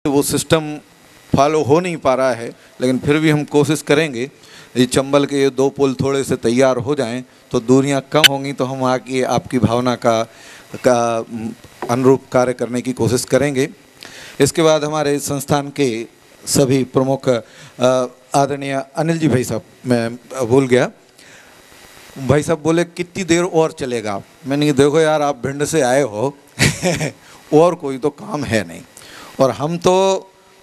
वो system follow हो नहीं पा रहा है, लेकिन फिर भी हम कोशिश करेंगे। ये चंबल के ये 2 पुल थोड़े से तैयार हो जाएं तो दूरियां कम होंगी, तो हम आगे आपकी भावना का अनुरूप कार्य करने की कोशिश करेंगे। इसके बाद हमारे संस्थान के सभी प्रमुख आदरणीय अनिल जी भाई साहब, मैं भूल गया, भाई साहब बोले कितनी देर और चलेगा। मैंने कहा देखो यार, आप भिंड से आए हो और कोई तो काम है नहीं, और हम तो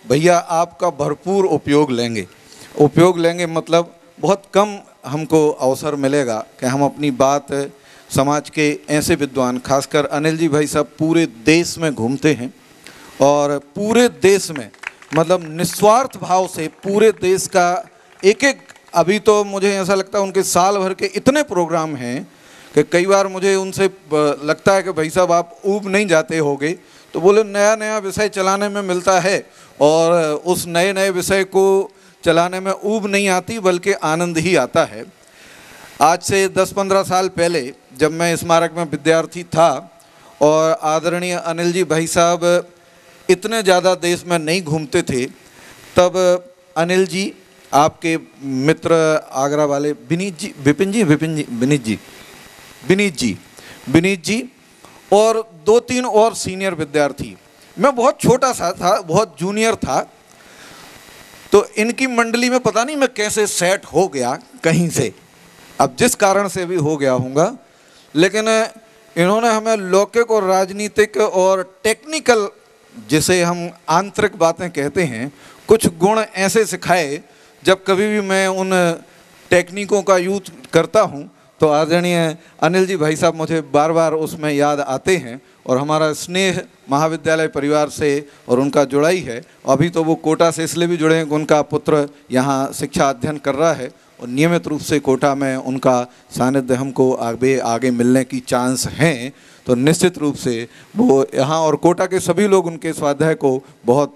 भैया आपका भरपूर उपयोग लेंगे। मतलब बहुत कम हमको अवसर मिलेगा कि हम अपनी बात समाज के ऐसे विद्वान, खासकर अनिल जी भाई साहब पूरे देश में घूमते हैं और पूरे देश में मतलब निस्वार्थ भाव से पूरे देश का एक अभी तो मुझे ऐसा लगता है उनके साल भर के इतने प्रोग्राम हैं कि कई बार मुझे उनसे लगता है कि भाई साहब आप ऊब नहीं जाते होगे, तो बोले नया विषय चलाने में मिलता है और उस नए विषय को चलाने में ऊब नहीं आती बल्कि आनंद ही आता है। आज से 10-15 साल पहले जब मैं स्मारक में विद्यार्थी था और आदरणीय अनिल जी भाई साहब इतने ज़्यादा देश में नहीं घूमते थे, तब अनिल जी, आपके मित्र आगरा वाले विनीत जी और 2-3 और सीनियर विद्यार्थी, मैं बहुत छोटा सा था, बहुत जूनियर था, तो इनकी मंडली में पता नहीं मैं कैसे सेट हो गया कहीं से, अब जिस कारण से भी हो गया होऊंगा, लेकिन इन्होंने हमें लौकिक और राजनीतिक और टेक्निकल, जिसे हम आंतरिक बातें कहते हैं, कुछ गुण ऐसे सिखाए। जब कभी भी मैं उन टेक्निकों का यूज करता हूं तो आदरणीय अनिल जी भाई साहब मुझे बार बार उसमें याद आते हैं और हमारा स्नेह महाविद्यालय परिवार से और उनका जुड़ाई है। अभी तो वो कोटा से इसलिए भी जुड़े हैं कि उनका पुत्र यहाँ शिक्षा अध्ययन कर रहा है और नियमित रूप से कोटा में उनका सानिध्य हमको आगे मिलने की चांस हैं, तो निश्चित रूप से वो यहाँ और कोटा के सभी लोग उनके स्वाध्याय को बहुत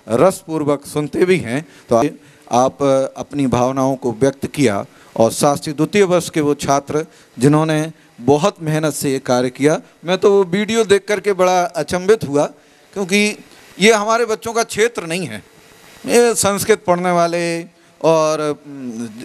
रसपूर्वक सुनते भी हैं। तो आप अपनी भावनाओं को व्यक्त किया और शास्त्री द्वितीय वर्ष के वो छात्र जिन्होंने बहुत मेहनत से ये कार्य किया, मैं तो वो वीडियो देख करके बड़ा अचंभित हुआ, क्योंकि ये हमारे बच्चों का क्षेत्र नहीं है। ये संस्कृत पढ़ने वाले और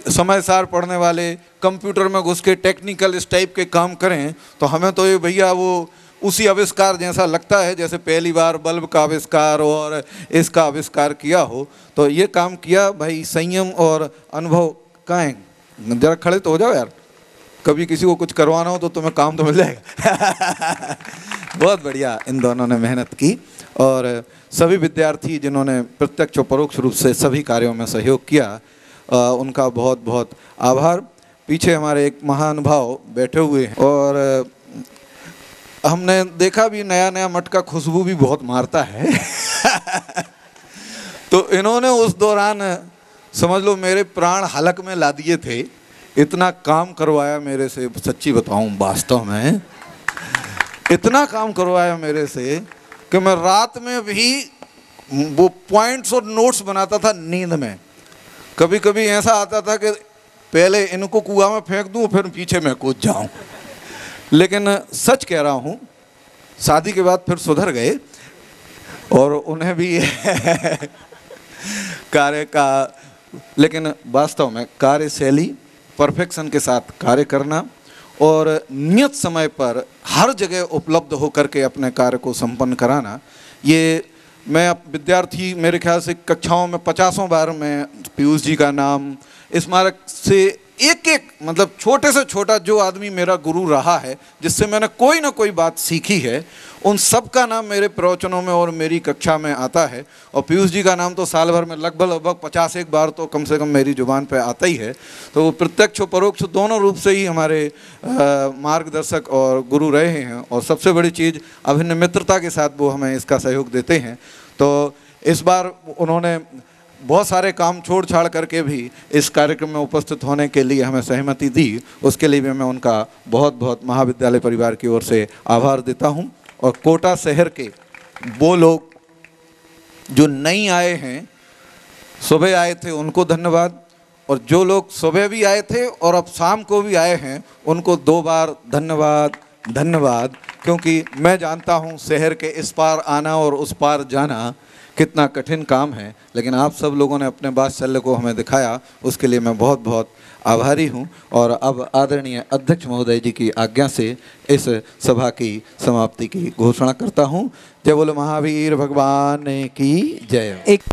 समय सार पढ़ने वाले कंप्यूटर में घुस के टेक्निकल इस टाइप के काम करें, तो हमें तो ये भैया वो उसी आविष्कार जैसा लगता है जैसे पहली बार बल्ब का आविष्कार और इसका आविष्कार किया हो। तो ये काम किया भाई, संयम और अनुभव कहाँ है, जरा खड़े तो हो जाओ यार, कभी किसी को कुछ करवाना हो तो तुम्हें काम तो मिल जाएगा। बहुत बढ़िया इन दोनों ने मेहनत की और सभी विद्यार्थी जिन्होंने प्रत्यक्ष और परोक्ष रूप से सभी कार्यों में सहयोग किया, उनका बहुत बहुत आभार। पीछे हमारे एक महानुभाव बैठे हुए हैं और हमने देखा भी नया मटका खुशबू भी बहुत मारता है। तो इन्होंने उस दौरान समझ लो मेरे प्राण हलक में ला दिए थे, इतना काम करवाया मेरे से, सच्ची बताऊं वास्तव में इतना काम करवाया मेरे से कि मैं रात में भी वो पॉइंट्स और नोट्स बनाता था नींद में। कभी कभी ऐसा आता था कि पहले इनको कुआं में फेंक दूं फिर पीछे मैं कूद जाऊं, लेकिन सच कह रहा हूं शादी के बाद फिर सुधर गए और उन्हें भी कार्य का, लेकिन वास्तव में कार्यशैली, परफेक्शन के साथ कार्य करना और नियत समय पर हर जगह उपलब्ध होकर के अपने कार्य को संपन्न कराना, ये मैं विद्यार्थी मेरे ख्याल से कक्षाओं में 50 बार मैं पीयूष जी का नाम, स्मारक से एक मतलब छोटे से छोटा जो आदमी मेरा गुरु रहा है, जिससे मैंने कोई ना कोई बात सीखी है, उन सब का नाम मेरे प्रवचनों में और मेरी कक्षा में आता है। और पीयूष जी का नाम तो साल भर में लगभग 51 बार तो कम से कम मेरी जुबान पे आता ही है। तो वो प्रत्यक्ष और परोक्ष दोनों रूप से ही हमारे मार्गदर्शक और गुरु रहे हैं और सबसे बड़ी चीज़ अभिन्न मित्रता के साथ वो हमें इसका सहयोग देते हैं। तो इस बार उन्होंने बहुत सारे काम छोड़ छाड़ करके भी इस कार्यक्रम में उपस्थित होने के लिए हमें सहमति दी, उसके लिए भी मैं उनका बहुत बहुत महाविद्यालय परिवार की ओर से आभार देता हूं। और कोटा शहर के वो लोग जो नहीं आए हैं, सुबह आए थे, उनको धन्यवाद, और जो लोग सुबह भी आए थे और अब शाम को भी आए हैं उनको 2 बार धन्यवाद, क्योंकि मैं जानता हूं शहर के इस पार आना और उस पार जाना कितना कठिन काम है, लेकिन आप सब लोगों ने अपने वात्सल्य को हमें दिखाया, उसके लिए मैं बहुत बहुत आभारी हूं। और अब आदरणीय अध्यक्ष महोदय जी की आज्ञा से इस सभा की समाप्ति की घोषणा करता हूं। जय बोलो महावीर भगवान की जय। एक